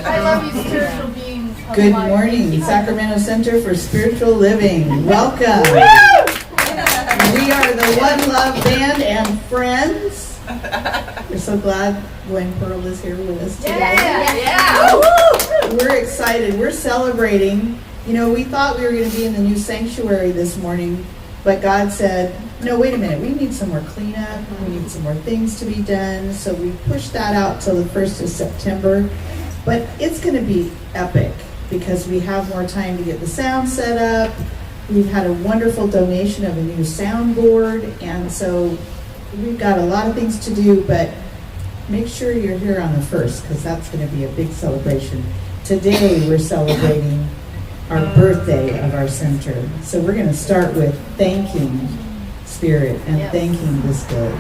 I love you, spiritual beings. Good morning, Sacramento Center for Spiritual Living. Welcome. We are the One Love Band and friends. We're so glad Gwen Pearl is here with us today. Yeah. We're excited. We're celebrating. You know, we thought we were going to be in the new sanctuary this morning, but God said, no, wait a minute. We need some more cleanup. We need some more things to be done. So we pushed that out till the 1st of September. But it's going to be epic because we have more time to get the sound set up. We've had a wonderful donation of a new soundboard, and so we've got a lot of things to do, but make sure you're here on the 1st because that's going to be a big celebration. Today we're celebrating our birthday of our center. So we're going to start with thanking Spirit and thanking this day.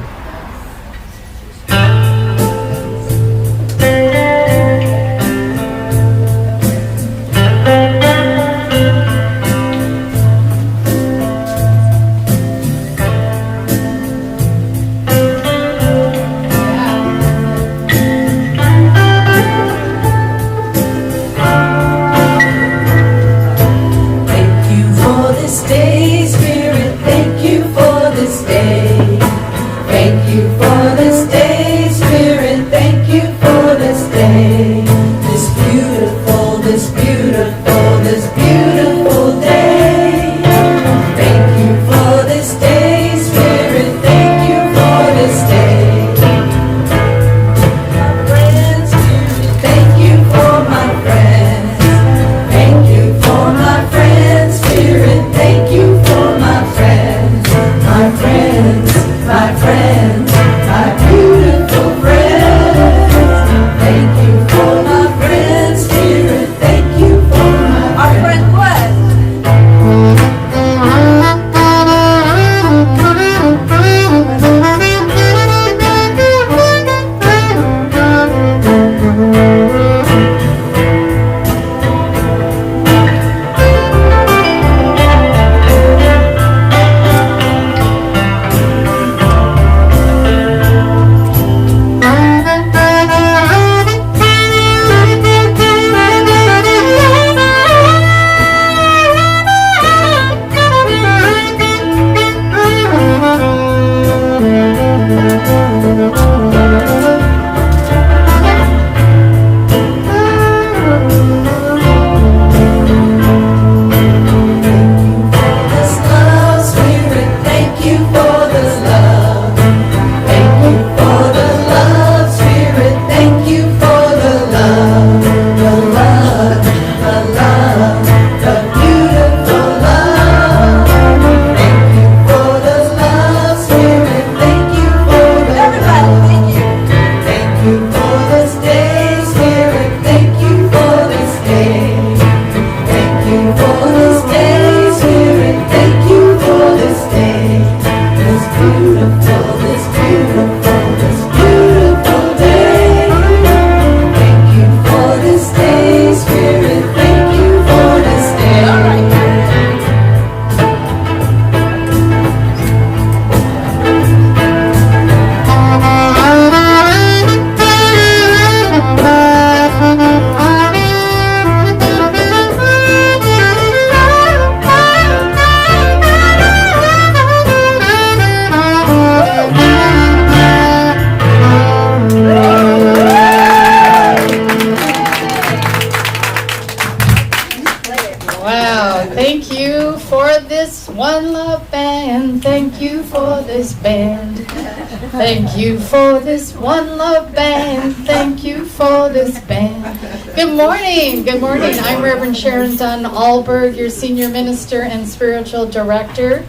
Thank you for this One Love Band. Thank you for this band. Good morning. Good morning. I'm Reverend Sharon Dunn-Alberg, your senior minister and spiritual director.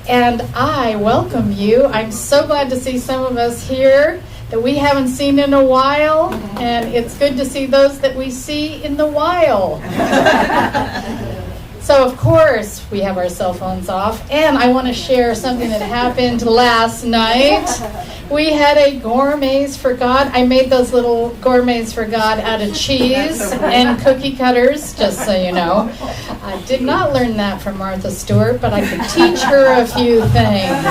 And I welcome you. I'm so glad to see some of us here that we haven't seen in a while. And it's good to see those that we see in the while. So, of course, we have our cell phones off, and I want to share something that happened last night. We had a gourmets for God. I made those little gourmets for God out of cheese and cookie cutters, just so you know. I did not learn that from Martha Stewart, but I could teach her a few things.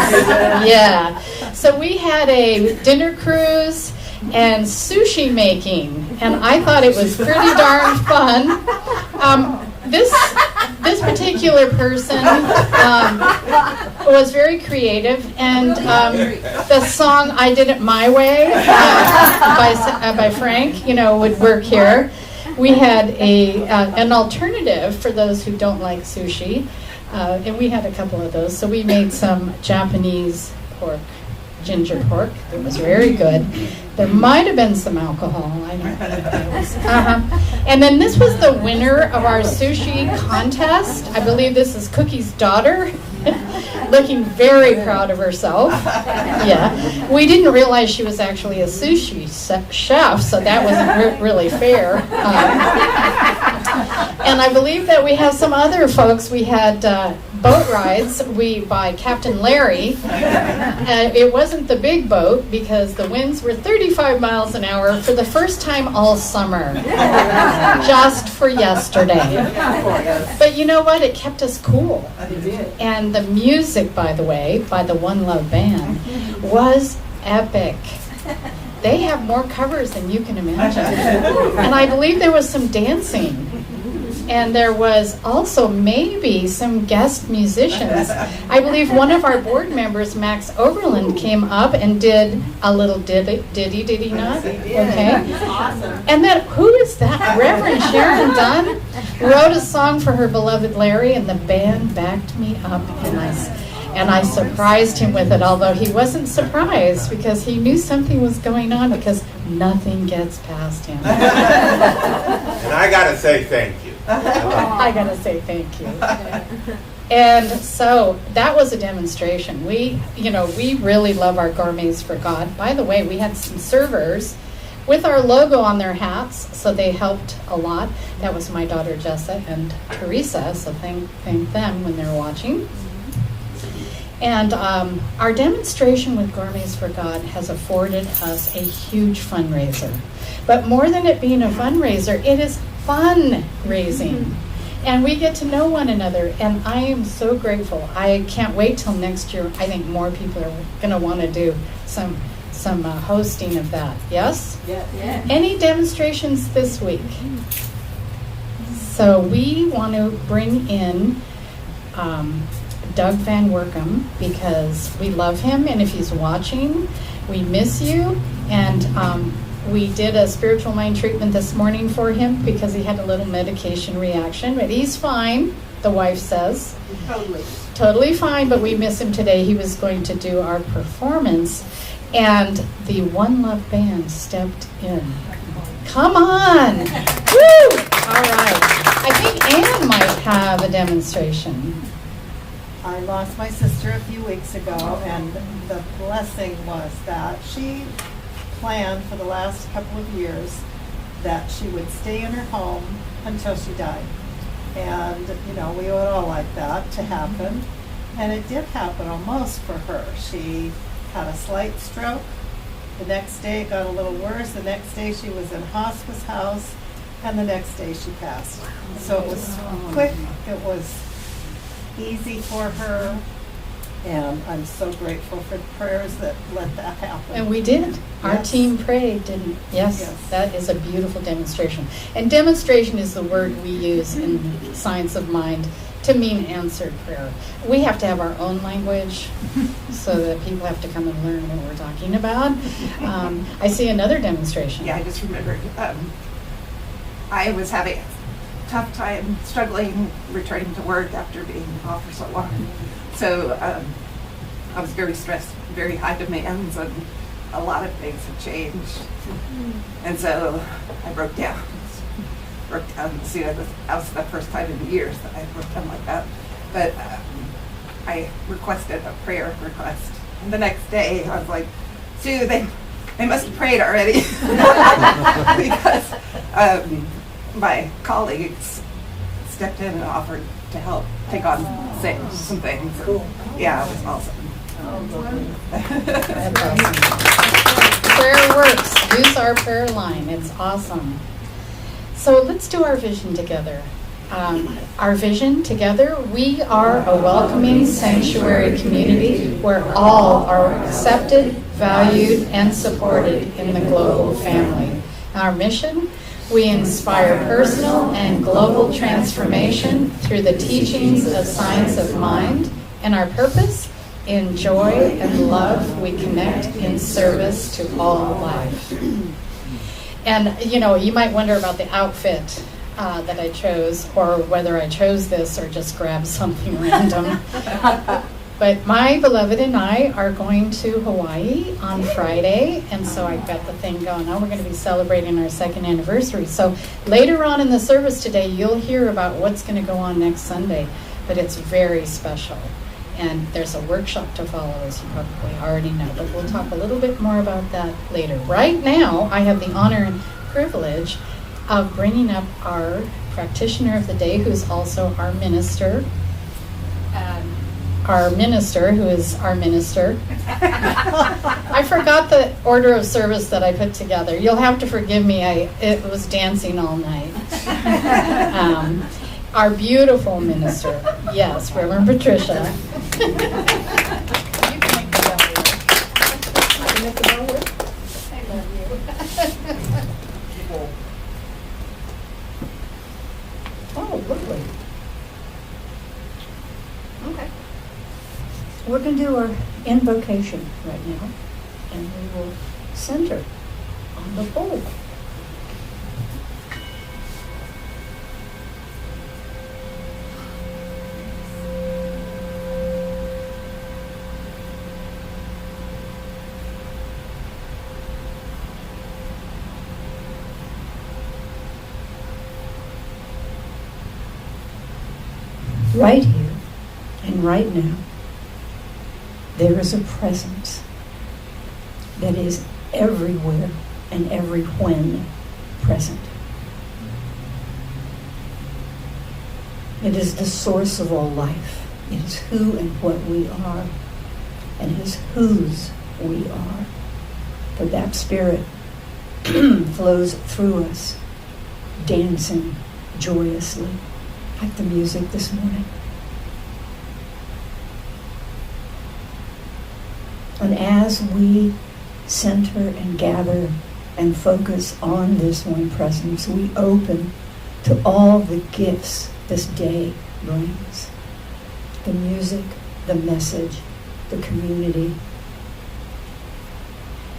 Yeah. So we had a dinner cruise, and sushi making, and I thought it was pretty darn fun. This particular person was very creative, and the song "I Did It My Way" by Frank, would work here. We had an alternative for those who don't like sushi, and we had a couple of those. So we made some Japanese ginger pork. It was very good. There might have been some alcohol. I don't think there was. And then this was the winner of our sushi contest. I believe this is Cookie's daughter, looking very proud of herself. Yeah. We didn't realize she was actually a sushi chef, so that wasn't really fair. And I believe that we have some other folks. We had boat rides by Captain Larry. It wasn't the big boat because the winds were 35 miles an hour for the first time all summer, just for yesterday. But you know what? It kept us cool. And the music, by the way, by the One Love Band, was epic. They have more covers than you can imagine. And I believe there was some dancing. And there was also maybe some guest musicians. I believe one of our board members, Max Oberlin, came up and did a little did he not? Okay. Awesome. And then, who is that? Reverend Sharon Dunn wrote a song for her beloved Larry, and the band backed me up, and I surprised him with it, although he wasn't surprised because he knew something was going on because nothing gets past him. And I gotta say thank you. I gotta say thank you. And so that was a demonstration. We really love our Gourmets for God. By the way, we had some servers with our logo on their hats, so they helped a lot. That was my daughter Jessa and Teresa, so thank them when they're watching. And our demonstration with Gourmets for God has afforded us a huge fundraiser. But more than it being a fundraiser, it is fundraising. And we get to know one another, and I am so grateful. I can't wait till next year. I think more people are going to want to do some hosting of that. Yes? Yeah. Any demonstrations this week? So we want to bring in Doug VanWoerkom because we love him, and if he's watching, we miss you. And we did a spiritual mind treatment this morning for him because he had a little medication reaction, but he's fine, the wife says. Totally fine, but we miss him today. He was going to do our performance, and the One Love Band stepped in. Come on! Woo! All right. I think Ann might have a demonstration. I lost my sister a few weeks ago, and the blessing was that she planned for the last couple of years that she would stay in her home until she died. And, we would all like that to happen. And it did happen almost for her. She had a slight stroke. The next day it got a little worse. The next day she was in hospice house. And the next day she passed. So it was quick. It was easy for her. And I'm so grateful for the prayers that let that happen. And we did. Our Yes. team prayed, didn't? Yes, that is a beautiful demonstration. And demonstration is the word we use in Science of Mind to mean answered prayer. We have to have our own language so that people have to come and learn what we're talking about. I see another demonstration. Yeah, I just remembered. I was having a tough time struggling returning to work after being off for so long. So I was very stressed, very high demands, and a lot of things have changed. And so I broke down. See, that was the first time in years that I broke down like that. But I requested a prayer request. And the next day I was like, Sue, they must have prayed already. Because my colleagues stepped in and offered to help take on some things. Cool. Yeah, it was awesome. That's awesome. Prayer works. Use our prayer line. It's awesome. So let's do our vision together. Our vision together, we are a welcoming sanctuary community where all are accepted, valued, and supported in the global family. Our mission, we inspire personal and global transformation through the teachings of science of mind, and our purpose, in joy and love, we connect in service to all life. And, you might wonder about the outfit that I chose, or whether I chose this or just grabbed something random. But my beloved and I are going to Hawaii on Friday, and so I've got the thing going. Now we're going to be celebrating our 2nd anniversary. So later on in the service today, you'll hear about what's going to go on next Sunday, but it's very special. And there's a workshop to follow, as you probably already know, but we'll talk a little bit more about that later. Right now, I have the honor and privilege of bringing up our practitioner of the day, who's also our minister. Who is our minister. I forgot the order of service that I put together. You'll have to forgive me. It was dancing all night. Our beautiful minister, yes, Reverend Patricia. You can make the bell work. I can make the bell work. I love you. Oh, lovely. Okay. We're going to do our invocation right now, and we will center on the bowl. Right here and right now, there is a presence that is everywhere and every when present. It is the source of all life. It is who and what we are, and it is whose we are. For that spirit flows through us, dancing joyously, like the music this morning. And as we center and gather and focus on this one presence, we open to all the gifts this day brings. The music, the message, the community,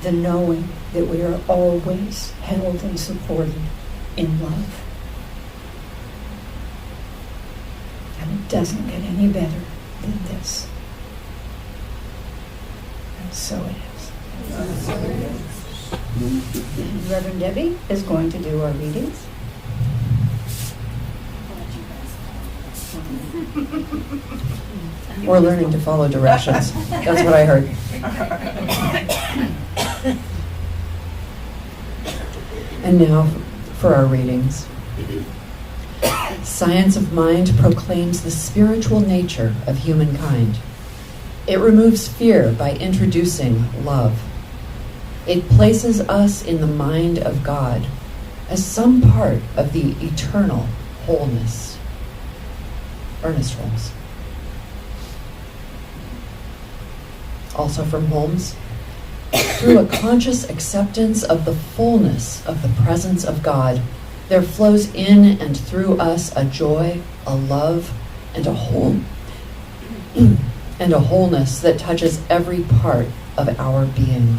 the knowing that we are always held and supported in love. And it doesn't get any better than this. And so it is. And Reverend Debbie is going to do our readings. We're learning to follow directions. That's what I heard. And now for our readings. Science of mind proclaims the spiritual nature of humankind. It removes fear by introducing love. It places us in the mind of God as some part of the eternal wholeness. Ernest Holmes. Also from Holmes, through a conscious acceptance of the fullness of the presence of God, there flows in and through us a joy, a love, and a wholeness that touches every part of our being.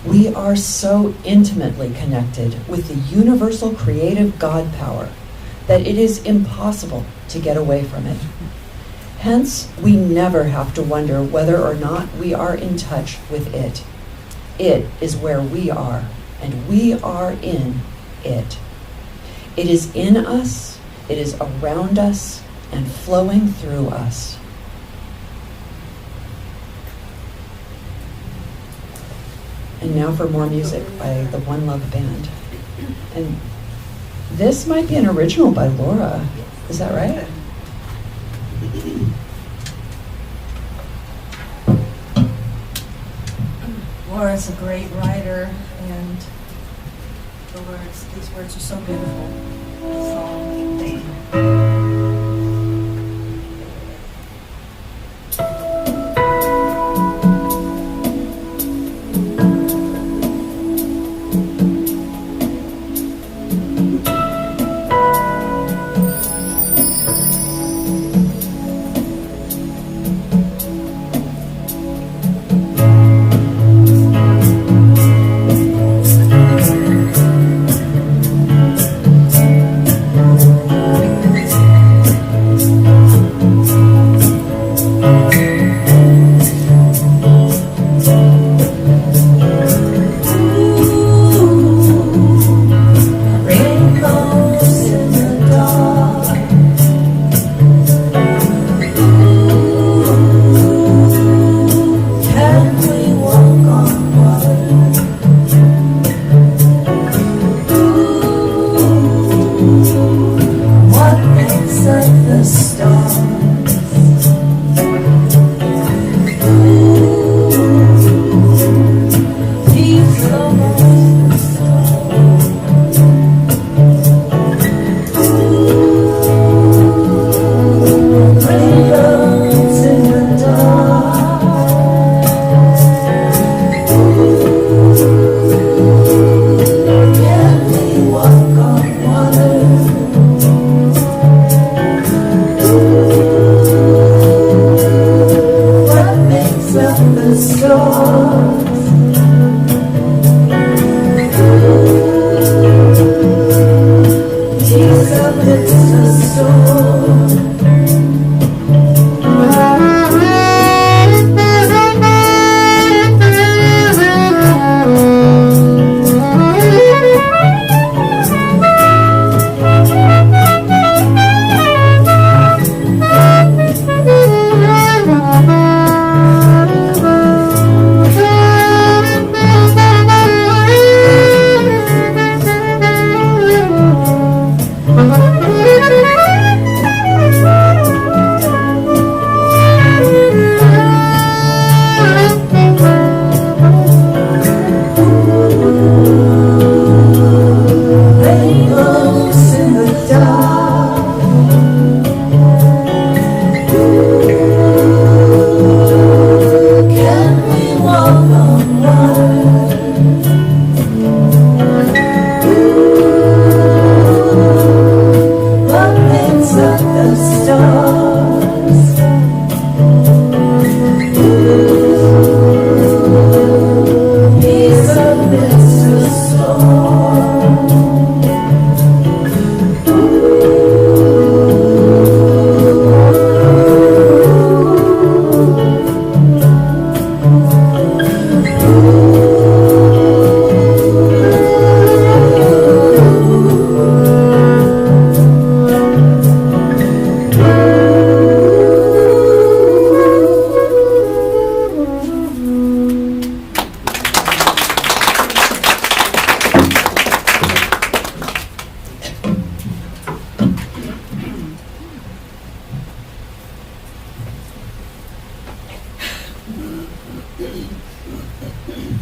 We are so intimately connected with the universal creative God power that it is impossible to get away from it. Hence, we never have to wonder whether or not we are in touch with it. It is where we are, and we are in it. It is in us, it is around us, and flowing through us. And now for more music by the One Love Band. And this might be an original by Laura. Is that right? Laura's a great writer, and the words. These words are so beautiful. So, thank you.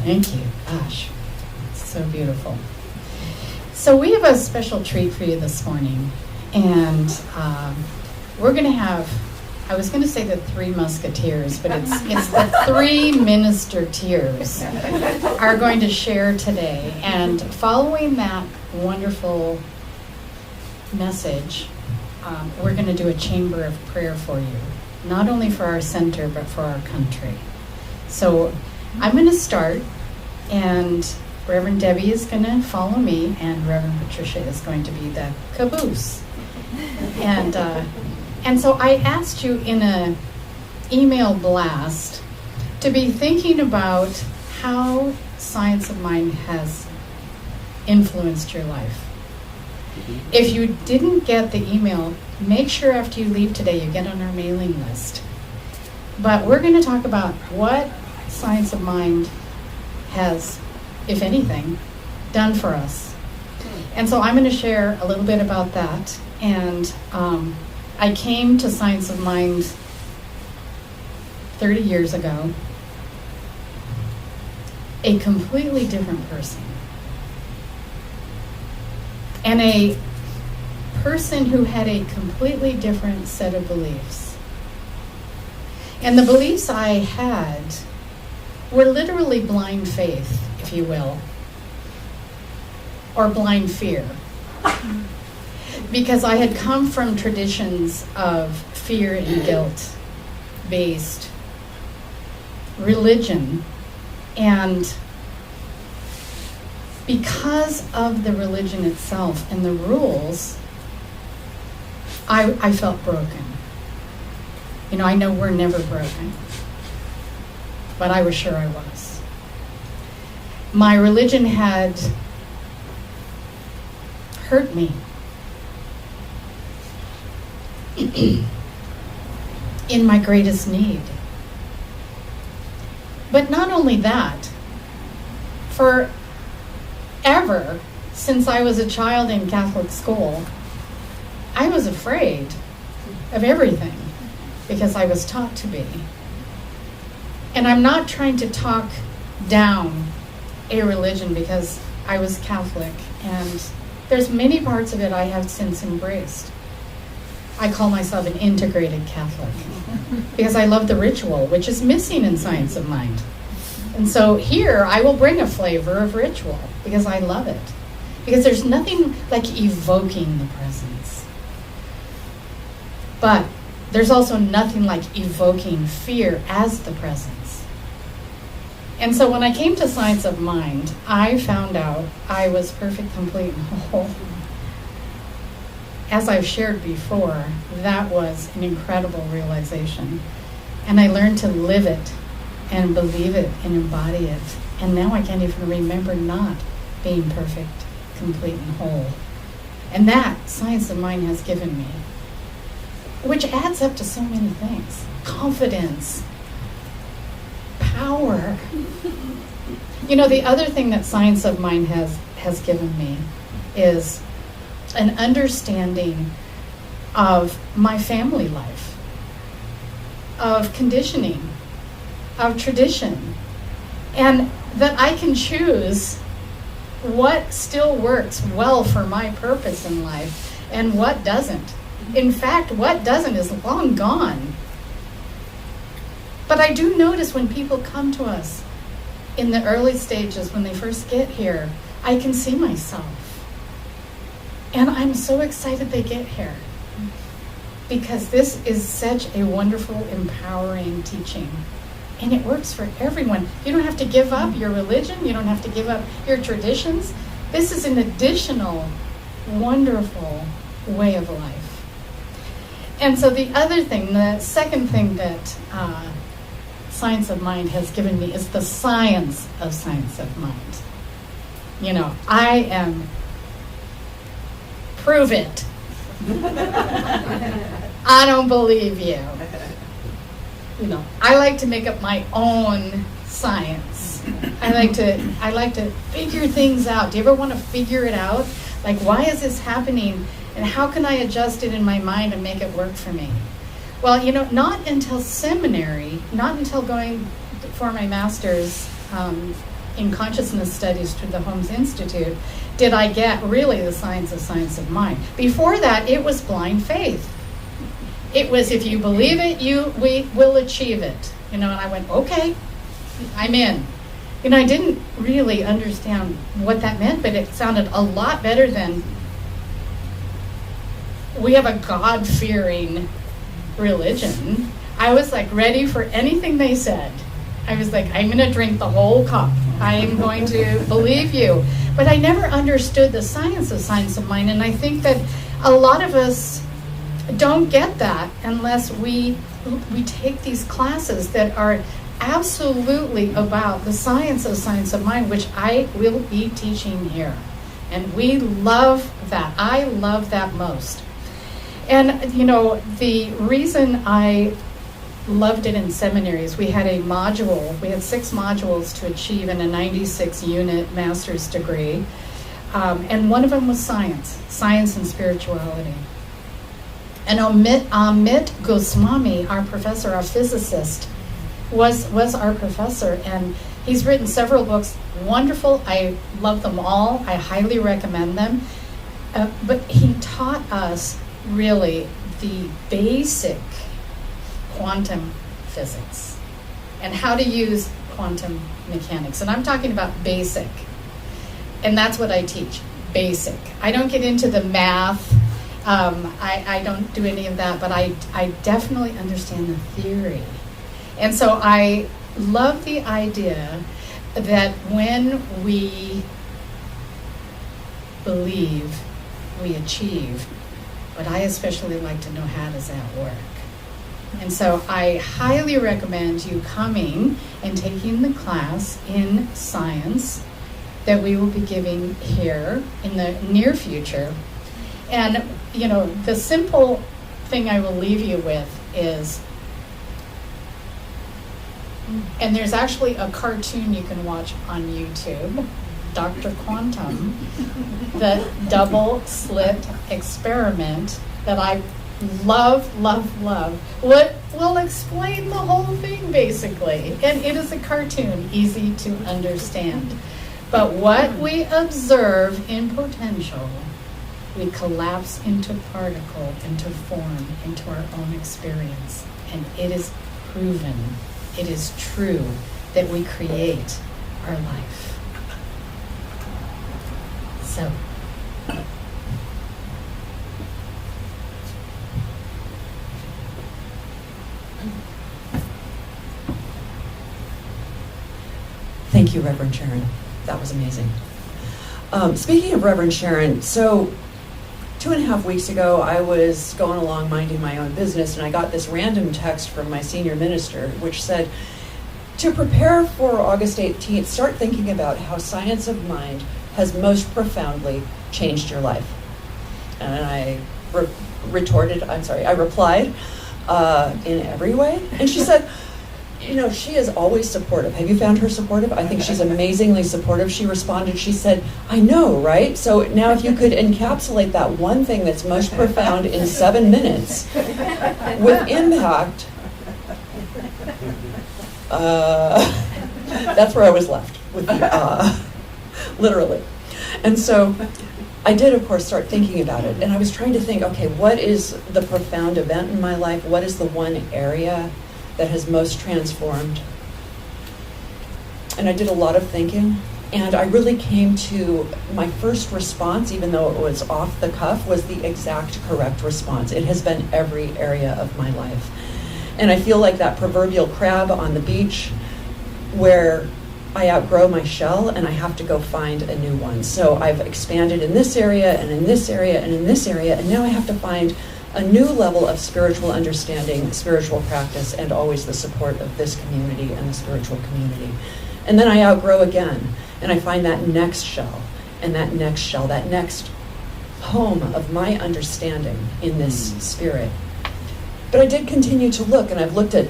Thank you. Gosh, so beautiful. So we have a special treat for you this morning, and we're going to have, I was going to say the Three Musketeers, but it's the Three Minister-teers are going to share today. And following that wonderful message, we're going to do a chamber of prayer for you, not only for our center, but for our country. So I'm going to start, and Reverend Debbie is going to follow me, and Reverend Patricia is going to be the caboose. And so I asked you in an email blast to be thinking about how Science of Mind has influenced your life. If you didn't get the email, make sure after you leave today you get on our mailing list. But we're going to talk about what Science of Mind has, if anything, done for us. And so I'm going to share a little bit about that. And I came to Science of Mind 30 years ago, a completely different person. and a person who had a completely different set of beliefs. And the beliefs I had were literally blind faith, if you will, or blind fear. Because I had come from traditions of fear and guilt-based religion, and because of the religion itself and the rules, I felt broken. You know, I know we're never broken, but I was sure I was. My religion had hurt me in my greatest need. But not only that, forever, since I was a child in Catholic school, I was afraid of everything because I was taught to be. And I'm not trying to talk down a religion because I was Catholic, and there's many parts of it I have since embraced. I call myself an integrated Catholic because I love the ritual, which is missing in Science of Mind. And so here I will bring a flavor of ritual because I love it. Because there's nothing like evoking the presence. But there's also nothing like evoking fear as the presence. And so when I came to Science of Mind, I found out I was perfect, complete, and whole. As I've shared before, that was an incredible realization. And I learned to live it and believe it and embody it. And now I can't even remember not being perfect, complete, and whole. And that Science of Mind has given me, which adds up to so many things. Confidence, power. You know, the other thing that Science of Mind has given me is an understanding of my family life, of conditioning, of tradition, and that I can choose what still works well for my purpose in life and what doesn't. In fact, what doesn't is long gone. But I do notice when people come to us in the early stages, when they first get here, I can see myself. And I'm so excited they get here because this is such a wonderful, empowering teaching. And it works for everyone. You don't have to give up your religion. You don't have to give up your traditions. This is an additional, wonderful way of life. And so the other thing, the second thing that Science of Mind has given me is the science of Science of Mind. You know, I am... Prove it. I don't believe you. You know, I like to make up my own science. I like to figure things out. Do you ever want to figure it out? Like, why is this happening? And how can I adjust it in my mind and make it work for me? Well, you know, not until seminary, not until going for my master's in consciousness studies through the Holmes Institute, did I get really the science of Mind. Before that, it was blind faith. It was, if you believe it, we will achieve it. You know, and I went, okay, I'm in. You know, I didn't really understand what that meant, but it sounded a lot better than we have a God-fearing religion. I was like ready for anything they said. I was like, I'm going to drink the whole cup. I am going to believe you. But I never understood the science of Mind, and I think that a lot of us don't get that unless we take these classes that are absolutely about the science of Mind, which I will be teaching here. And we love that. I love that most. And, you know, the reason I loved it in seminaries, we had 6 modules to achieve in a 96-unit master's degree. And one of them was science and spirituality. And Amit Goswami, our professor, our physicist, was our professor. And he's written several books, wonderful. I love them all. I highly recommend them. But he taught us really the basic quantum physics and how to use quantum mechanics. And I'm talking about basic. And that's what I teach, basic. I don't get into the math. I don't do any of that, but I definitely understand the theory. And so I love the idea that when we believe, we achieve, but I especially like to know, how does that work? And so I highly recommend you coming and taking the class in science that we will be giving here in the near future. And, you know, the simple thing I will leave you with is, and there's actually a cartoon you can watch on YouTube, Dr. Quantum, the double slit experiment that I love, love, love. What will explain the whole thing, basically. And it is a cartoon, easy to understand. But what we observe in potential, we collapse into particle, into form, into our own experience. And it is proven, it is true, that we create our life. So, thank you, Reverend Sharon. That was amazing. Speaking of Reverend Sharon, so 2.5 weeks ago, I was going along minding my own business, and I got this random text from my senior minister, which said, to prepare for August 18th, start thinking about how science of mind has most profoundly changed your life. And I replied in every way. And she said, you know, she is always supportive. Have you found her supportive? I think she's amazingly supportive. She responded, she said, I know, right? So now if you could encapsulate that one thing that's most profound in 7 minutes with impact, that's where I was left with the literally. And so I did, of course, start thinking about it. And I was trying to think, okay, what is the profound event in my life? What is the one area that has most transformed? And I did a lot of thinking. And I really came to my first response, even though it was off the cuff, was the exact correct response. It has been every area of my life. And I feel like that proverbial crab on the beach where I outgrow my shell and I have to go find a new one. So I've expanded in this area and in this area and in this area, and now I have to find a new level of spiritual understanding, spiritual practice, and always the support of this community and the spiritual community. And then I outgrow again, and I find that next shell, and that next shell, that next home of my understanding in this spirit. But I did continue to look, and I've looked at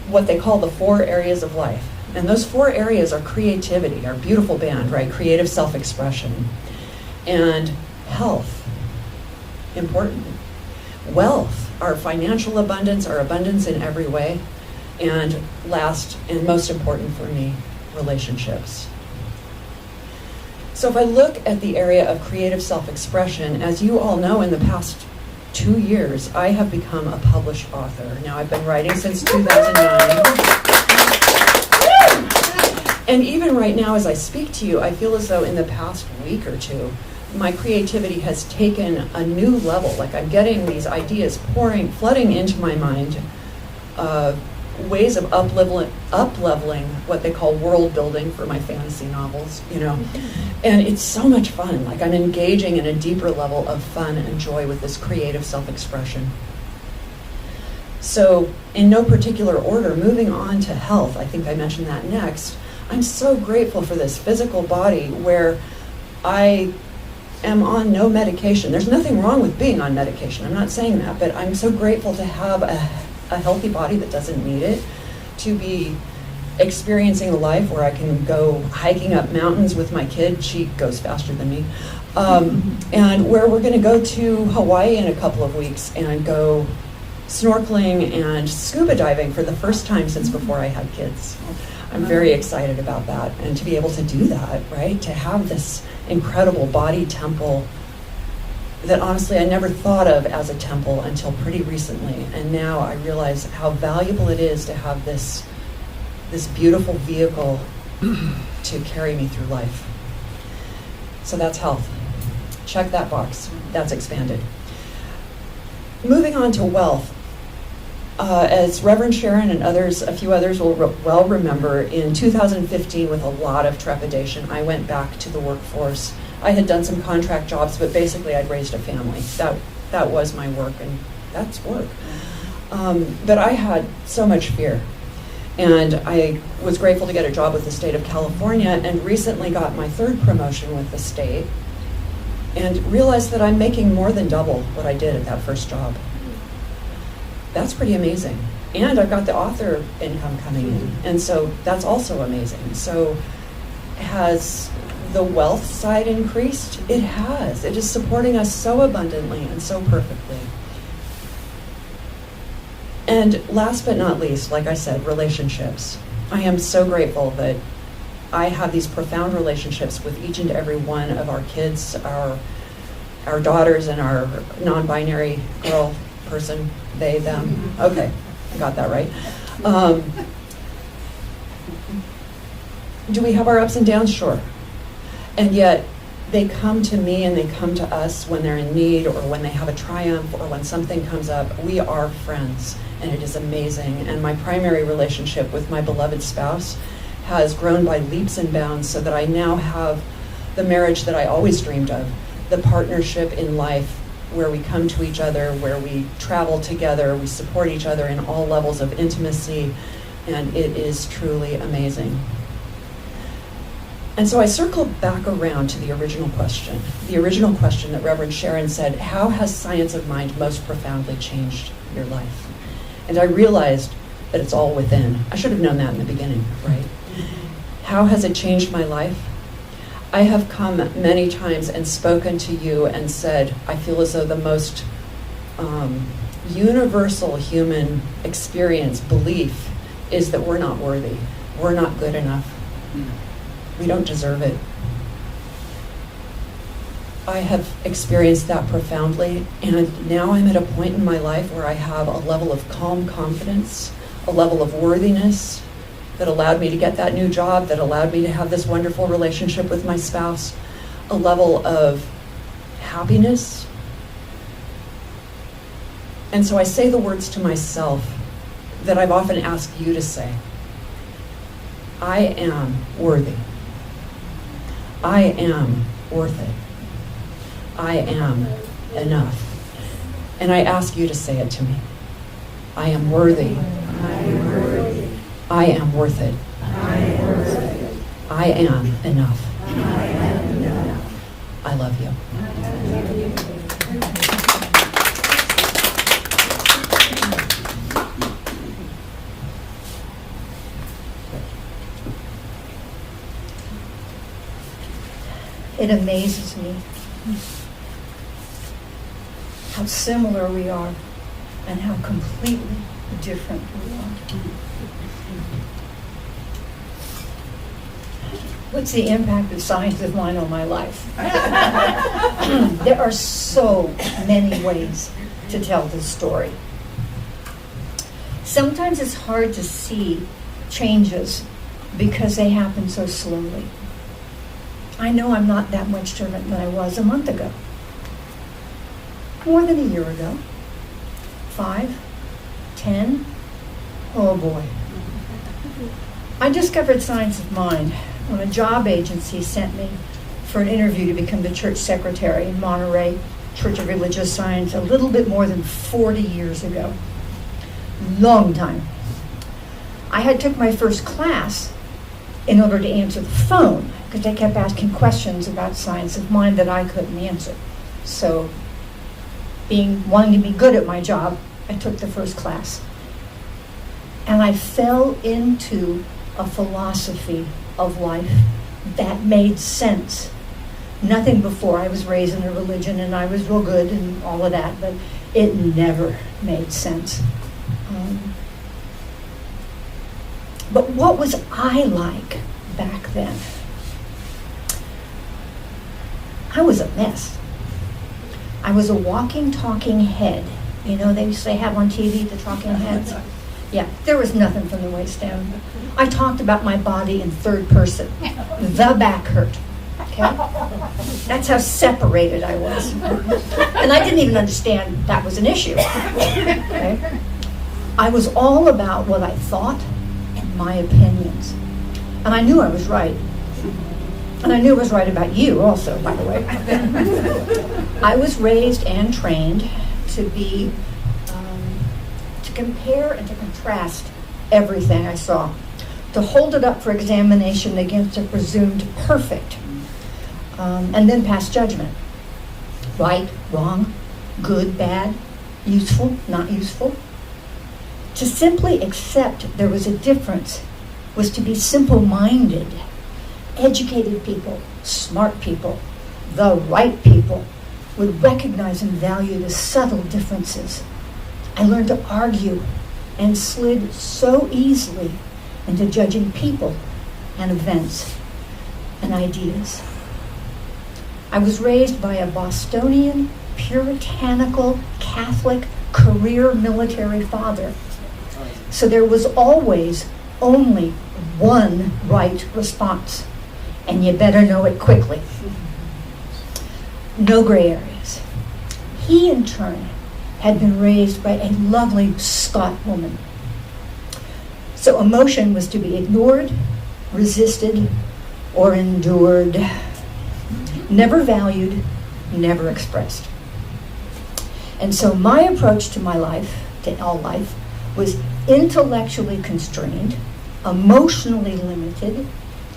what they call the 4 areas of life. And those 4 areas are creativity, our beautiful band, right? Creative self-expression. And health, important. Wealth, our financial abundance, our abundance in every way. And last and most important for me, relationships. So if I look at the area of creative self-expression, as you all know, in the past 2 years, I have become a published author. Now, I've been writing since 2009. And even right now, as I speak to you, I feel as though in the past week or two, my creativity has taken a new level. Like I'm getting these ideas flooding into my mind, ways of up-leveling what they call world building for my fantasy novels, you know. And it's so much fun. Like I'm engaging in a deeper level of fun and joy with this creative self-expression. So in no particular order, moving on to health, I think I mentioned that next. I'm so grateful for this physical body where I am on no medication. There's nothing wrong with being on medication. I'm not saying that, but I'm so grateful to have a healthy body that doesn't need it, to be experiencing a life where I can go hiking up mountains with my kid. She goes faster than me. And where we're going to go to Hawaii in a couple of weeks and go snorkeling and scuba diving for the first time since before I had kids. I'm very excited about that, and to be able to do that, right? To have this incredible body temple that honestly I never thought of as a temple until pretty recently. And now I realize how valuable it is to have this beautiful vehicle to carry me through life. So that's health. Check that box. That's expanded. Moving on to wealth. As Reverend Sharon and a few others will well remember, in 2015, with a lot of trepidation, I went back to the workforce. I had done some contract jobs, but basically I'd raised a family. That was my work, and that's work. But I had so much fear. And I was grateful to get a job with the state of California, and recently got my third promotion with the state, and realized that I'm making more than double what I did at that first job. That's pretty amazing. And I've got the author income coming in, and so that's also amazing. So has the wealth side increased? It has. It is supporting us so abundantly and so perfectly. And last but not least, like I said, relationships. I am so grateful that I have these profound relationships with each and every one of our kids, our daughters, and our non-binary girl person, they, them. Okay, I got that right. Do we have our ups and downs? Sure. And yet, they come to me and they come to us when they're in need, or when they have a triumph, or when something comes up. We are friends, and it is amazing. And my primary relationship with my beloved spouse has grown by leaps and bounds, so that I now have the marriage that I always dreamed of, the partnership in life where we come to each other, where we travel together, we support each other in all levels of intimacy, and it is truly amazing. And so I circled back around to the original question that Reverend Sharon said, how has science of mind most profoundly changed your life? And I realized that it's all within. I should have known that in the beginning, right? How has it changed my life? I have come many times and spoken to you and said, I feel as though the most universal human experience, belief, is that we're not worthy. We're not good enough. We don't deserve it. I have experienced that profoundly, and now I'm at a point in my life where I have a level of calm confidence, a level of worthiness that allowed me to get that new job, that allowed me to have this wonderful relationship with my spouse, a level of happiness. And so I say the words to myself that I've often asked you to say. I am worthy. I am worth it. I am enough. And I ask you to say it to me. I am worthy. I am worthy. I am worth it. I am worth it. I am enough. I am enough. I love you. It amazes me how similar we are and how completely different we are. What's the impact of science of mind on my life? There are so many ways to tell this story. Sometimes it's hard to see changes because they happen so slowly. I know I'm not that much different than I was a month ago. More than a year ago. 5, 10. Oh boy. I discovered science of mind when a job agency sent me for an interview to become the church secretary in Monterey Church of Religious Science a little bit more than 40 years ago. Long time. I had took my first class in order to answer the phone, because they kept asking questions about science of mind that I couldn't answer. So, wanting to be good at my job, I took the first class. And I fell into a philosophy of life that made sense. Nothing before. I was raised in a religion and I was real good and all of that, but it never made sense. But what was I like back then? I was a mess. I was a walking, talking head. You know, they used to have on TV, the talking heads. Yeah, there was nothing from the waist down. I talked about my body in third person. The back hurt. Okay? That's how separated I was. And I didn't even understand that was an issue. Okay? I was all about what I thought and my opinions. And I knew I was right. And I knew I was right about you also, by the way. I was raised and trained to be, to compare and to contrast everything I saw, to hold it up for examination against a presumed perfect, and then pass judgment. Right, wrong, good, bad, useful, not useful. To simply accept there was a difference was to be simple-minded. Educated people, smart people, the right people would recognize and value the subtle differences. I learned to argue and slid so easily into judging people and events and ideas. I was raised by a Bostonian, puritanical, Catholic, career military father. So there was always only one right response, and you better know it quickly. No gray areas. He, in turn, had been raised by a lovely Scot woman. So emotion was to be ignored, resisted, or endured. Never valued, never expressed. And so my approach to my life, to all life, was intellectually constrained, emotionally limited,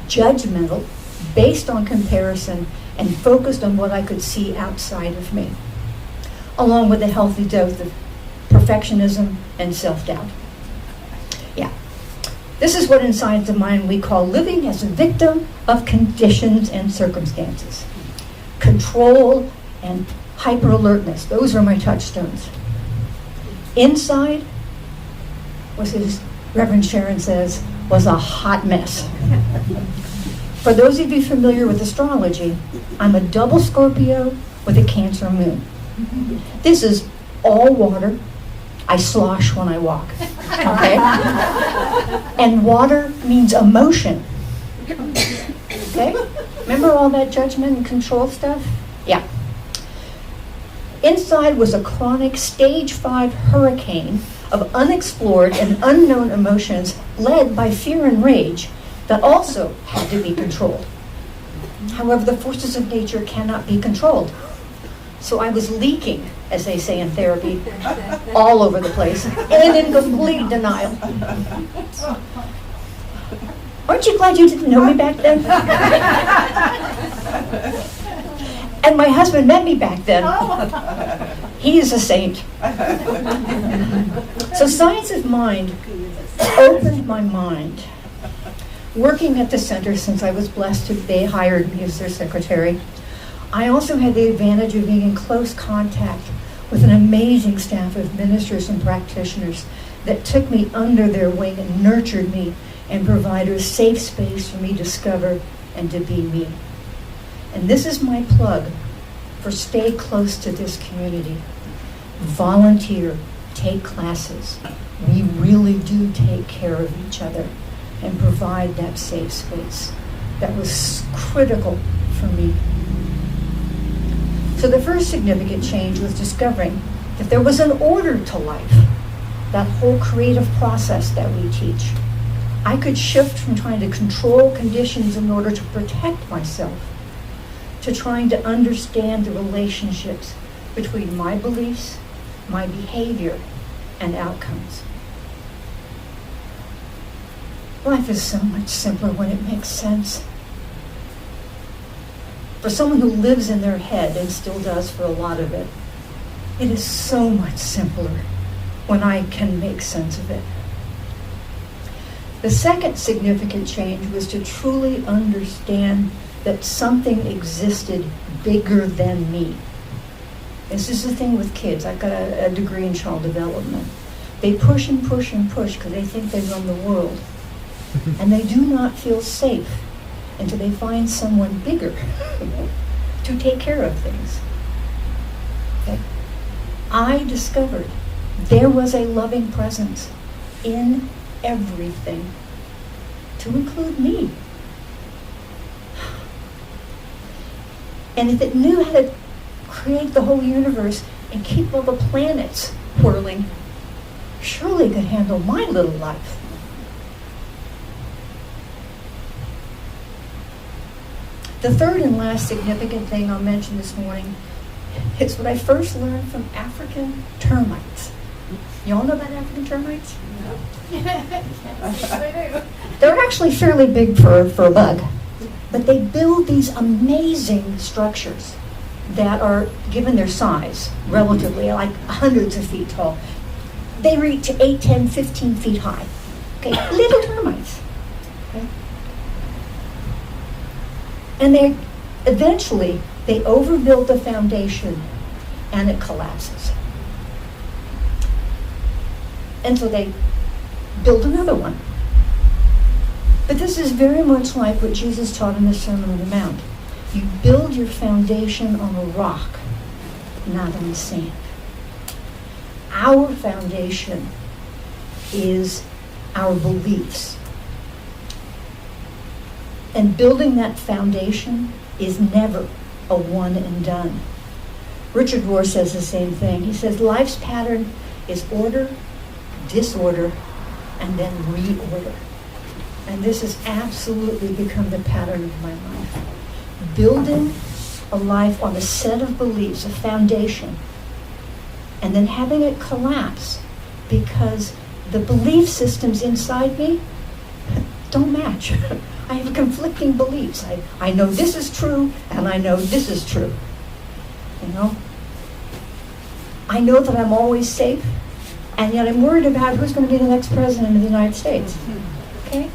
judgmental, based on comparison, and focused on what I could see outside of me, along with a healthy dose of perfectionism and self-doubt. Yeah. This is what in science of mind we call living as a victim of conditions and circumstances. Control and hyper-alertness, those are my touchstones. Inside was, as Reverend Sharon says, was a hot mess. For those of you familiar with astrology, I'm a double Scorpio with a Cancer moon. This is all water. I slosh when I walk, okay? And water means emotion, okay? Remember all that judgment and control stuff? Yeah. Inside was a chronic stage 5 hurricane of unexplored and unknown emotions led by fear and rage that also had to be controlled. However, the forces of nature cannot be controlled. So I was leaking, as they say in therapy, all over the place and in complete denial. Aren't you glad you didn't know me back then? And my husband met me back then. He is a saint. So Science of Mind opened my mind. Working at the center, since I was blessed to be hired me as their secretary, I also had the advantage of being in close contact with an amazing staff of ministers and practitioners that took me under their wing and nurtured me and provided a safe space for me to discover and to be me. And this is my plug for stay close to this community. Volunteer, take classes. We really do take care of each other and provide that safe space. That was critical for me. So the first significant change was discovering that there was an order to life, that whole creative process that we teach. I could shift from trying to control conditions in order to protect myself to trying to understand the relationships between my beliefs, my behavior, and outcomes. Life is so much simpler when it makes sense. For someone who lives in their head and still does for a lot of it, it is so much simpler when I can make sense of it. The second significant change was to truly understand that something existed bigger than me. This is the thing with kids. I've got a degree in child development. They push and push and push because they think they run the world. And they do not feel safe until they find someone bigger to take care of things. I discovered there was a loving presence in everything, to include me. And if it knew how to create the whole universe and keep all the planets whirling, surely it could handle my little life. The third and last significant thing I'll mention this morning is what I first learned from African termites. You all know about African termites? They're actually fairly big for a bug, but they build these amazing structures that are, given their size, relatively like hundreds of feet tall. They reach to 8, 10, 15 feet high. Okay, little termites. Okay? And they eventually, they overbuild the foundation and it collapses. And so they build another one. But this is very much like what Jesus taught in the Sermon on the Mount. You build your foundation on a rock, not on sand. Our foundation is our beliefs. And building that foundation is never a one and done. Richard Rohr says the same thing. He says life's pattern is order, disorder, and then reorder. And this has absolutely become the pattern of my life. Building a life on a set of beliefs, a foundation, and then having it collapse because the belief systems inside me don't match. I have conflicting beliefs. I know this is true, and I know this is true. You know? I know that I'm always safe, and yet I'm worried about who's going to be the next president of the United States. Okay?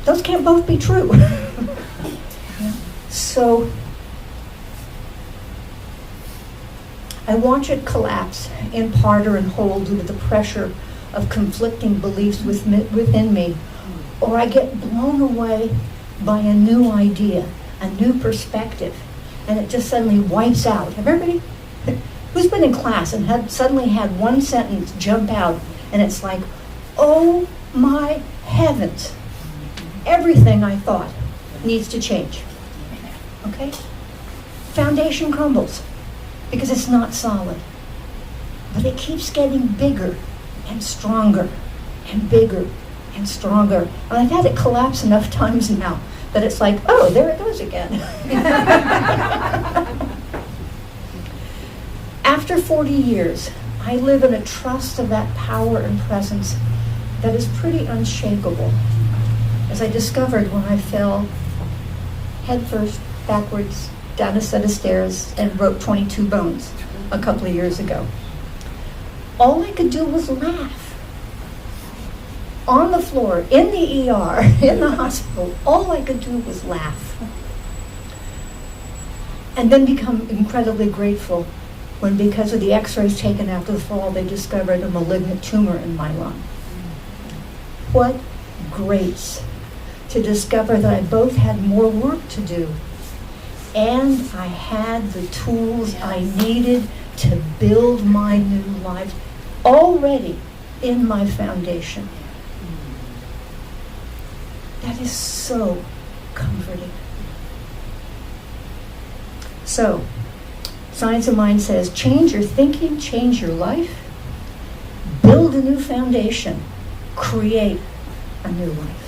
Those can't both be true. So, I watch it collapse in part or in whole due to the pressure of conflicting beliefs within me, or I get blown away by a new idea, a new perspective, and it just suddenly wipes out. Have everybody, who's been in class and suddenly had one sentence jump out, and it's like, oh my heavens, everything I thought needs to change. Okay? Foundation crumbles because it's not solid. But it keeps getting bigger and stronger and bigger and stronger. And I've had it collapse enough times now that it's like, oh, there it goes again. After 40 years, I live in a trust of that power and presence that is pretty unshakable. As I discovered when I fell headfirst, backwards, down a set of stairs and broke 22 bones a couple of years ago. All I could do was laugh. On the floor, in the ER, in the hospital, all I could do was laugh. And then become incredibly grateful when, because of the x-rays taken after the fall, they discovered a malignant tumor in my lung. What grace to discover that I both had more work to do and I had the tools I needed to build my new life already in my foundation. That is so comforting. So, Science of Mind says, change your thinking, change your life, build a new foundation, create a new life.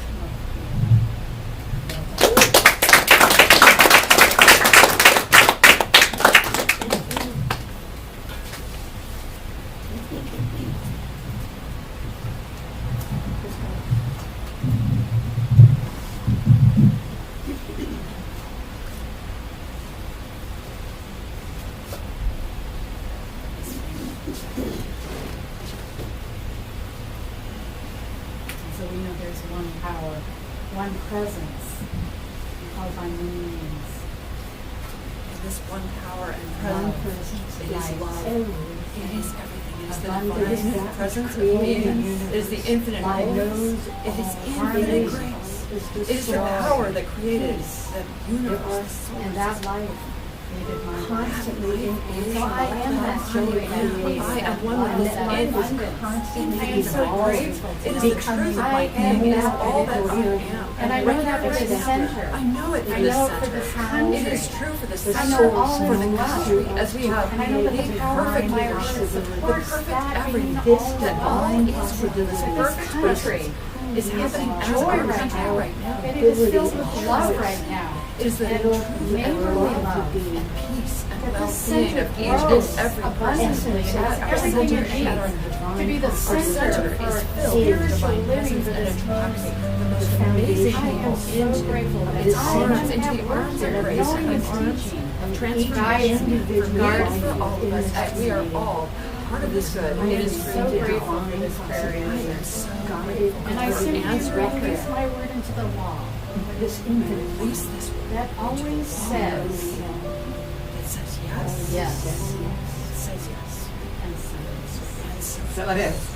So we know there's one power, one presence, called by many names. This one power and One love. presence, It is life, love. everything. It is everything. It is the Abundance, divine presence of creating being. It is the infinite life, grace. It is infinite grace. It is the power that created the There are, universe. and that life created my Constantly in So I am that joy and peace. I am one with this that life is abundance. constantly I am so evolving. grateful It is to the be truth of I my am being. It is that all that I individual. am. And I right know now, that for right the now, center. I know it for I the know it center. for this It country. is true for this I know all for the is well. country as we have And I know that the the power of perfect my leadership, heart the supports perfect that everything, being all that well. all is for this This perfect country is happening as joy our right country now. right now. And it is filled with love right now. It is the And truth and neighborly love love. and peace and That the well-being center of each grows and every abundantly. person. That's everything you need to be the center for spiritual living for this country. The most amazing I am people so grateful that into I am arms, into at the work arms there, of grace knowing and and arms teaching. of Guiding, transformation for guarding for all of us. That we are all part of this good. I It am is so free to grateful do. for this prayer I am answer. so grateful. And I for simply answering prayer. release my word into the law. This Release this word. that always says It says yes. yes. It says yes. And so And so So it is.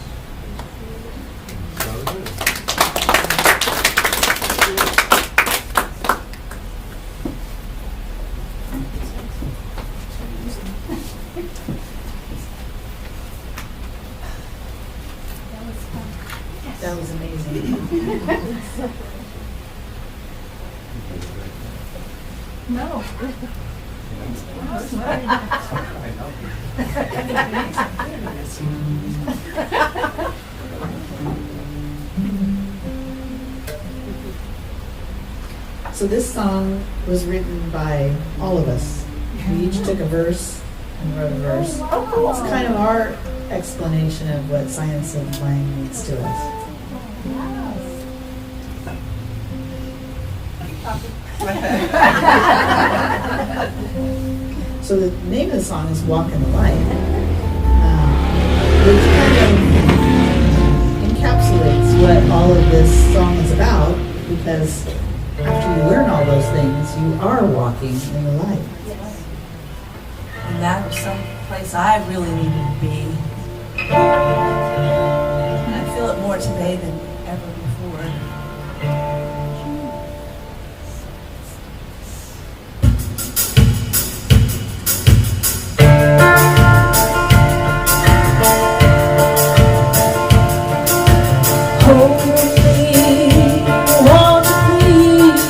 That was amazing. no. So this song was written by all of us. We each took a verse and wrote a verse. It's kind of our explanation of what science of playing means to us. So the name of the song is Walk in the Light, which kind of encapsulates what all of this song is about, because after you learn all those things, you are walking in the light. And that was some place I really needed to be. And I feel it more today than ever before. Holy, want to please.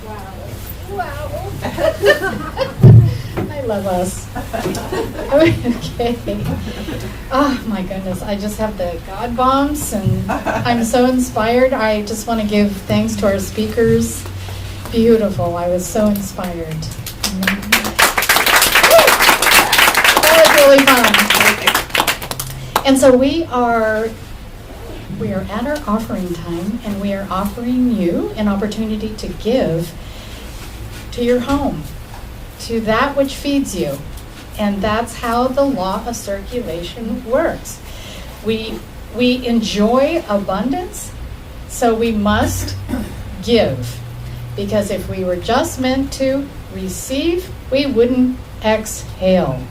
Wow. I love us. Okay. Oh my goodness, I just have the God bombs and I'm so inspired. I just want to give thanks to our speakers. Beautiful. I was so inspired. That was really fun. And so we are at our offering time, and we are offering you an opportunity to give to your home, to that which feeds you. And that's how the law of circulation works. We enjoy abundance, so we must give. Because if we were just meant to receive, we wouldn't exhale.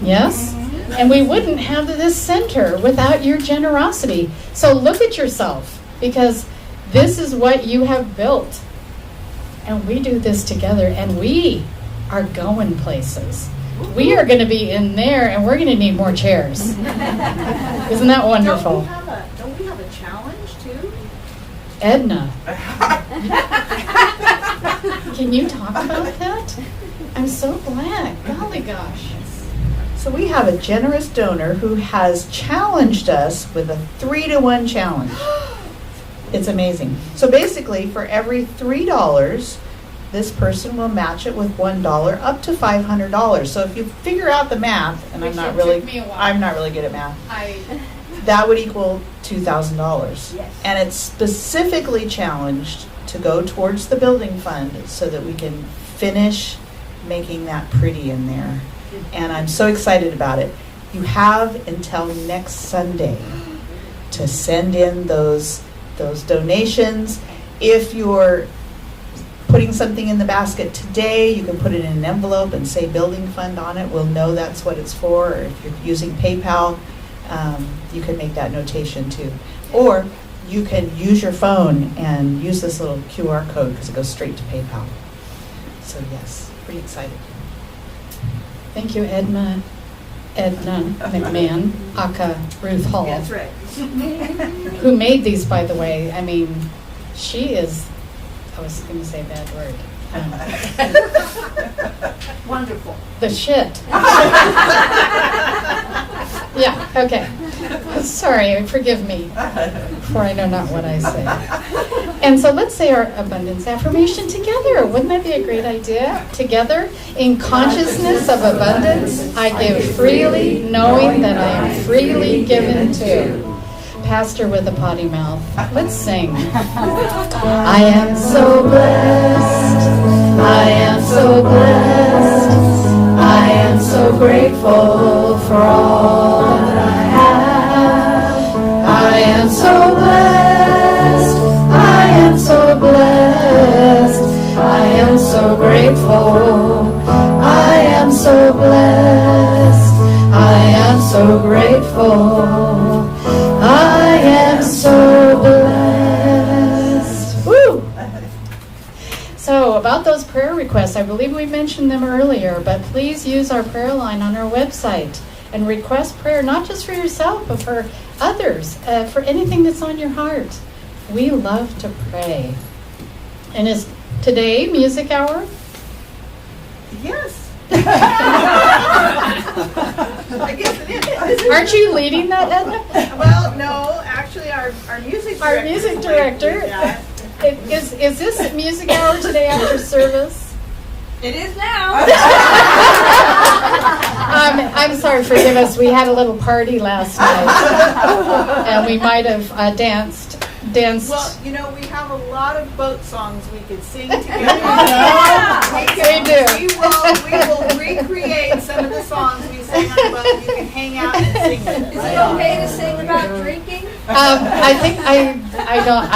Yes? And we wouldn't have this center without your generosity. So look at yourself, because this is what you have built. And we do this together, and we are going places. We are going to be in there, and we're going to need more chairs. Isn't that wonderful? Don't we have a challenge too? Edna, can you talk about that? I'm so glad. Golly gosh. So we have a generous donor who has challenged us with a 3-to-1 challenge. It's amazing. So basically, for every $3, this person will match it with $1 up to $500. So if you figure out the math, and I'm not really good at math, that would equal $2,000. Yes. And it's specifically challenged to go towards the building fund so that we can finish making that pretty in there. And I'm so excited about it. You have until next Sunday to send in those donations. If you're putting something in the basket today, you can put it in an envelope and say building fund on it. We'll know that's what it's for. Or if you're using PayPal, you can make that notation too. Or you can use your phone and use this little QR code because it goes straight to PayPal. So yes, pretty excited. Thank you, Edna McMahon, aka Ruth Hall. That's right. Who made these, by the way. I mean, she is, I was going to say a bad word. Wonderful. The shit. Yeah, okay. Sorry, forgive me, for I know not what I say. And so let's say our abundance affirmation together. Wouldn't that be a great idea? Together, in consciousness of abundance, I give freely, knowing that I am freely given to. Pastor with a potty mouth. Let's sing. I am so blessed. I am so blessed. I am so grateful for all that I have. I am so blessed. I am so blessed. I am so grateful. I am so blessed. I am so grateful. I am so blessed. Woo! So about those prayer requests, I believe we mentioned them earlier, but please use our prayer line on our website and request prayer, not just for yourself, but for others, for anything that's on your heart. We love to pray. And is today music hour? Yes. I guess it is. Aren't you leading that, Edna? Well, no, actually our music director. Our music director. Is this music hour today after service? It is now. I'm sorry, forgive us. We had a little party last night, and we might have danced. Well, you know, we have a lot of boat songs we could sing together. We do. We will recreate some of the songs we sang on the boat. You can hang out and sing with us. Is it okay to sing about drinking? I think I don't.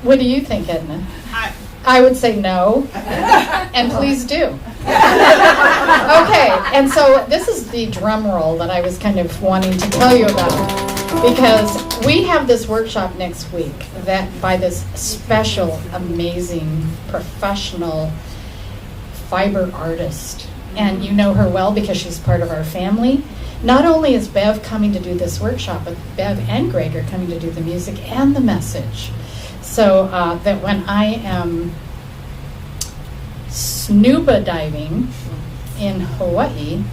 What do you think, Edna? I would say no, and please do. Okay, and so this is the drum roll that I was kind of wanting to tell you about. Because we have this workshop next week that by this special, amazing, professional fiber artist. And you know her well because she's part of our family. Not only is Bev coming to do this workshop, but Bev and Greg are coming to do the music and the message. so that when I am scuba diving in Hawaii,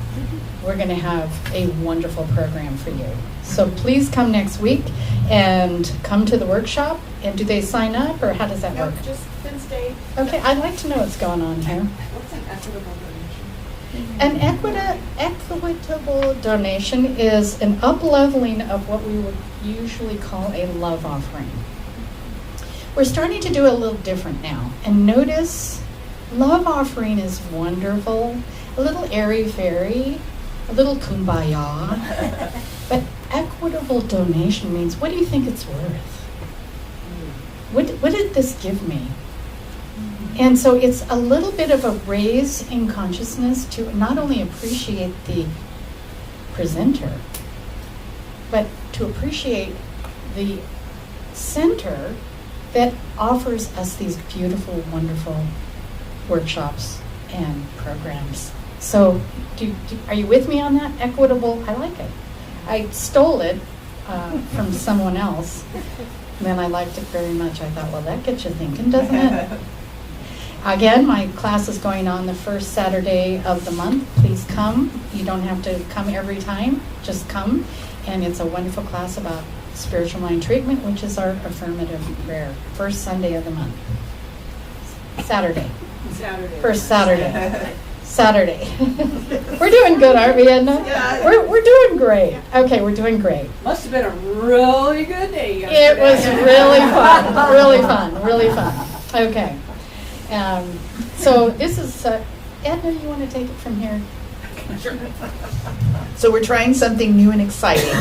we're going to have a wonderful program for you. So please come next week and come to the workshop. And do they sign up, or how does that work? Just Wednesday. Okay, I'd like to know what's going on here. What's an equitable donation? An equitable donation is an up-leveling of what we would usually call a love offering. We're starting to do a little different now. And notice, love offering is wonderful, a little airy-fairy, a little kumbaya. But equitable donation means, what do you think it's worth? What did this give me? And so it's a little bit of a raise in consciousness to not only appreciate the presenter, but to appreciate the center that offers us these beautiful, wonderful workshops and programs. So are you with me on that? Equitable, I like it. I stole it from someone else, and then I liked it very much. I thought, well, that gets you thinking, doesn't it? Again, my class is going on the first Saturday of the month. Please come. You don't have to come every time. Just come. And it's a wonderful class about spiritual mind treatment, which is our affirmative prayer. First Sunday of the month. Saturday. First Saturday. Saturday. We're doing good, aren't we, Edna? Yeah. We're doing great. Okay, we're doing great. Must have been a really good day It was really fun. Really fun. Really fun. Okay. So this is, Edna, you want to take it from here? So we're trying something new and exciting.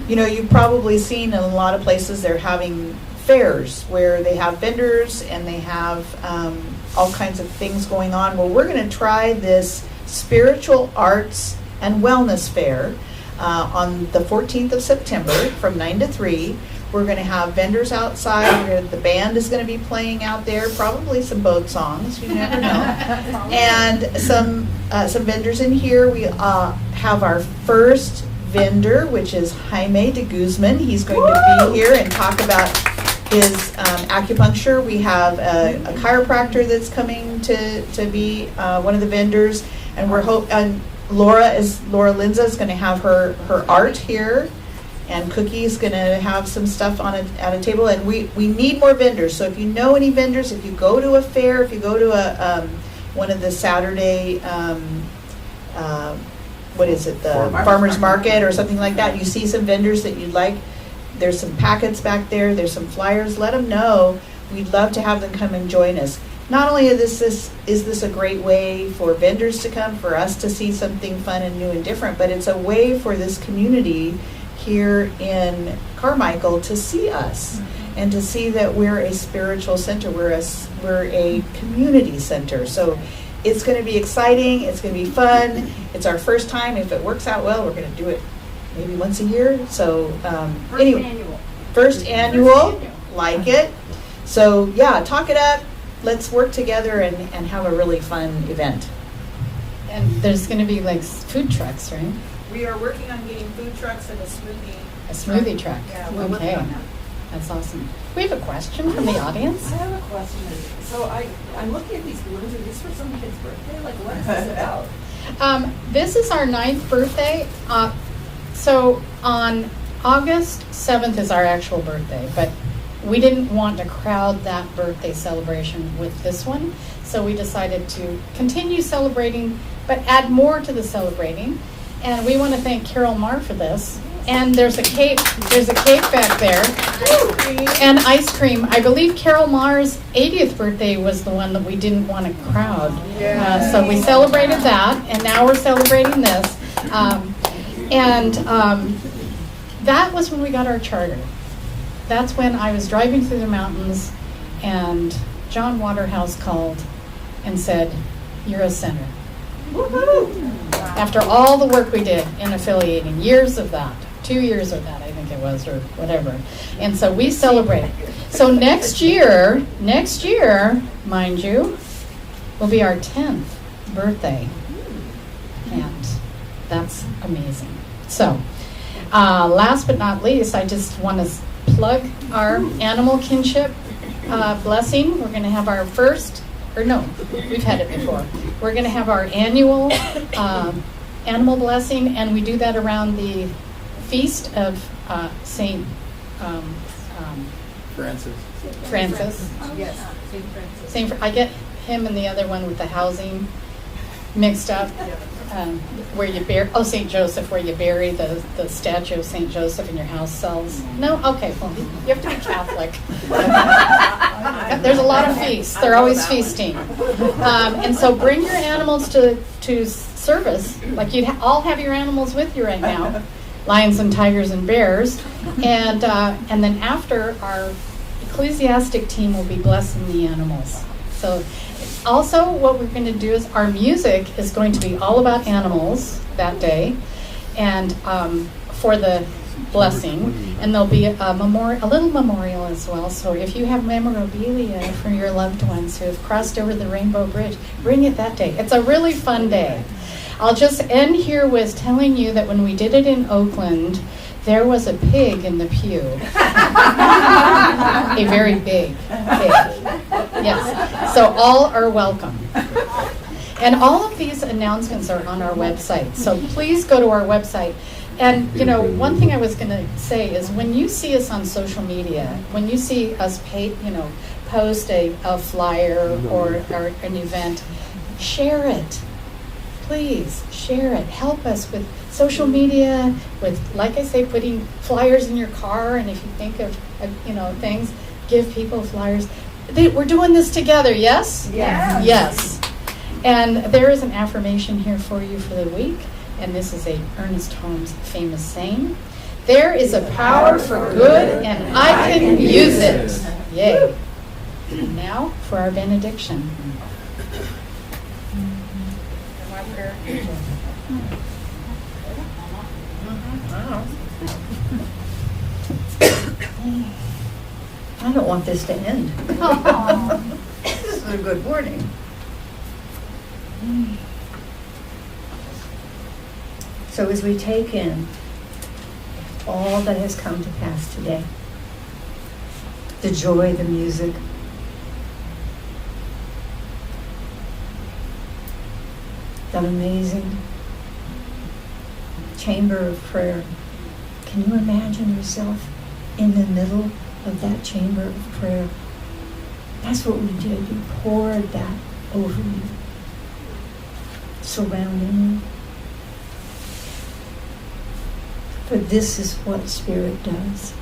You know, you've probably seen in a lot of places they're having fairs where they have vendors and they have all kinds of things going on. Well, we're going to try this spiritual arts and wellness fair on the 14th of September from 9 to 3. We're going to have vendors outside. The band is going to be playing out there, probably some boat songs. You never know. And some vendors in here. We have our first vendor, which is Jaime de Guzman. He's going to be here and talk about his acupuncture. We have a chiropractor that's coming to be one of the vendors, and Laura Linza is going to have her art here. And Cookie's going to have some stuff at a table. And we need more vendors. So if you know any vendors, if you go to a fair, if you go to one of the Saturday, the farmer's market or something like that, you see some vendors that you'd like, there's some packets back there, there's some flyers, let them know. We'd love to have them come and join us. Not only is this a great way for vendors to come, for us to see something fun and new and different, but it's a way for this community here in Carmichael to see us and to see that we're a spiritual center. We're a community center. So it's going to be exciting. It's going to be fun. It's our first time. If it works out well, we're going to do it maybe once a year. So first annual, like it. So yeah, talk it up. Let's work together and have a really fun event. And there's going to be like food trucks, right? We are working on getting food trucks and a smoothie. A smoothie truck. Yeah, we're working on that. That's awesome. We have a question from the audience. I have a question. So I'm looking at these balloons. Are these for some kid's birthday? Like, what is this about? This is our 9th birthday. So on August 7th is our actual birthday, but we didn't want to crowd that birthday celebration with this one. So we decided to continue celebrating, but add more to the celebrating. And we want to thank Carol Marr for this. And there's a cake back there. And ice cream. I believe Carol Marr's 80th birthday was the one that we didn't want to crowd. So we celebrated that, and now we're celebrating this. That was when we got our charter. That's when I was driving through the mountains, and John Waterhouse called and said, "You're a center." Woohoo! After all the work we did in affiliating, years of that, 2 years of that, I think it was, or whatever. And so we celebrate. So next year, mind you, will be our 10th birthday. And that's amazing. So, last but not least, I just want to plug our animal kinship blessing. We're going to have our first, or no, we've had it before. We're going to have our annual animal blessing, and we do that around the feast of Saint Francis. Yes, St. Francis. I get him and the other one with the housing mixed up. Where you bury, St. Joseph, where you bury the statue of St. Joseph in your house sells. No? Okay, well, you have to be Catholic. There's a lot of feasts. They're always feasting. And so bring your animals to service, like you all have your animals with you right now, lions and tigers and bears. And then after, our ecclesiastic team will be blessing the animals. So also what we're going to do is our music is going to be all about animals that day, and for the blessing, and there'll be a little memorial as well. So if you have memorabilia for your loved ones who have crossed over the Rainbow Bridge, bring it that day. It's a really fun day. I'll just end here with telling you that when we did it in Oakland, there was a pig in the pew. A very big pig. Yes. So all are welcome. And all of these announcements are on our website. So please go to our website. And, one thing I was going to say is when you see us on social media, when you see us post a flyer or an event, share it. Please share it. Help us with social media, with, like I say, putting flyers in your car. And if you think of things, give people flyers. We're doing this together, yes? Yes. Yes. And there is an affirmation here for you for the week. And this is Ernest Holmes' famous saying. There is a power for good, and I can use it. Yay. And now for our benediction. I don't want this to end. This is a good morning. So as we take in all that has come to pass today, the joy, the music, that amazing chamber of prayer. Can you imagine yourself in the middle of that chamber of prayer? That's what we did. We poured that over you, surrounding you. For this is what Spirit does.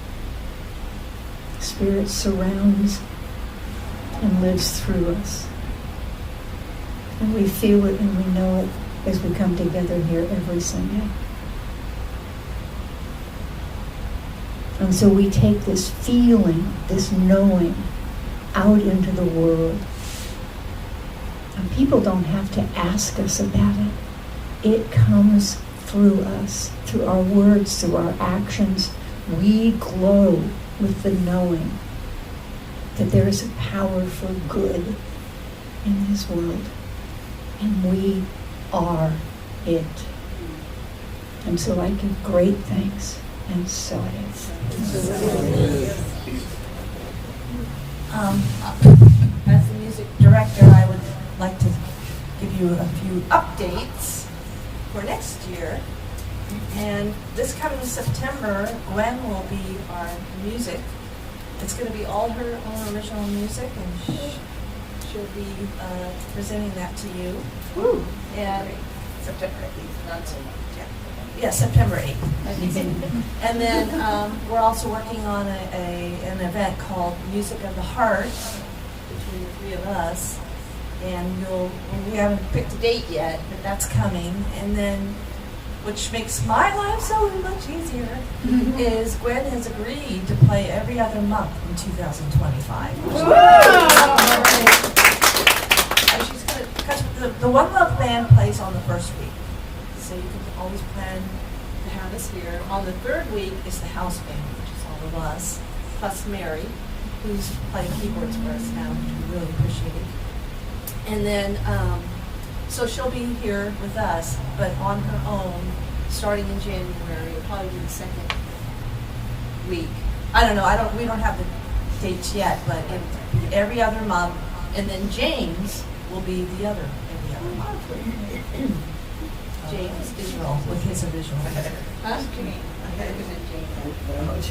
Spirit surrounds and lives through us. And we feel it and we know it as we come together here every Sunday. And so we take this feeling, this knowing, out into the world. And people don't have to ask us about it. It comes through us, through our words, through our actions. We glow with the knowing that there is a power for good in this world. And we are it. And so I give great thanks. And so it is. As the music director, I would like to give you a few updates for next year. And this coming September, Gwen will be our music. It's going to be all her own original music, and she'll be presenting that to you. Woo. And September 8th, not so much. yeah, September 8th. And then we're also working on an event called Music of the Heart between the three of us. And we haven't picked a date yet, but that's coming. And then, which makes my life so much easier, is Gwen has agreed to play every other month in 2025. And she's gonna, because the One Love Band plays on the first week, so you can always plan to have us here. On the third week is the house band, which is all of us, plus Mary, who's playing keyboards for us now, which we really appreciate. And then, so she'll be here with us, but on her own, starting in January. It'll probably be the second week. I don't know. We don't have the dates yet, but it'll be every other month. And then James will be the other every other month. James Israel with his original.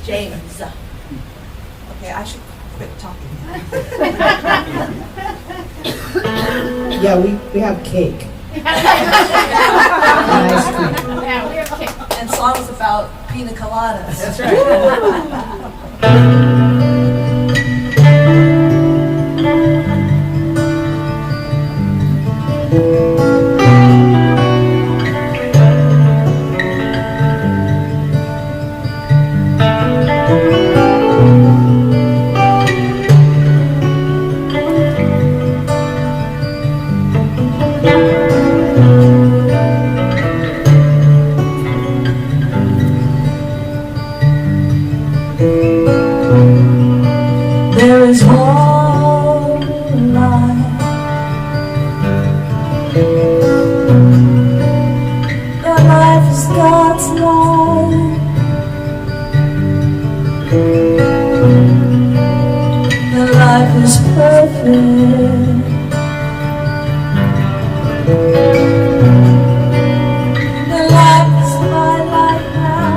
James. Okay, I should quit talking now. Yeah, we have cake. And ice cream. Yeah, we have cake. And songs about pina coladas. That's right. There is one life that life is God's life. That life is perfect. That life is my life now.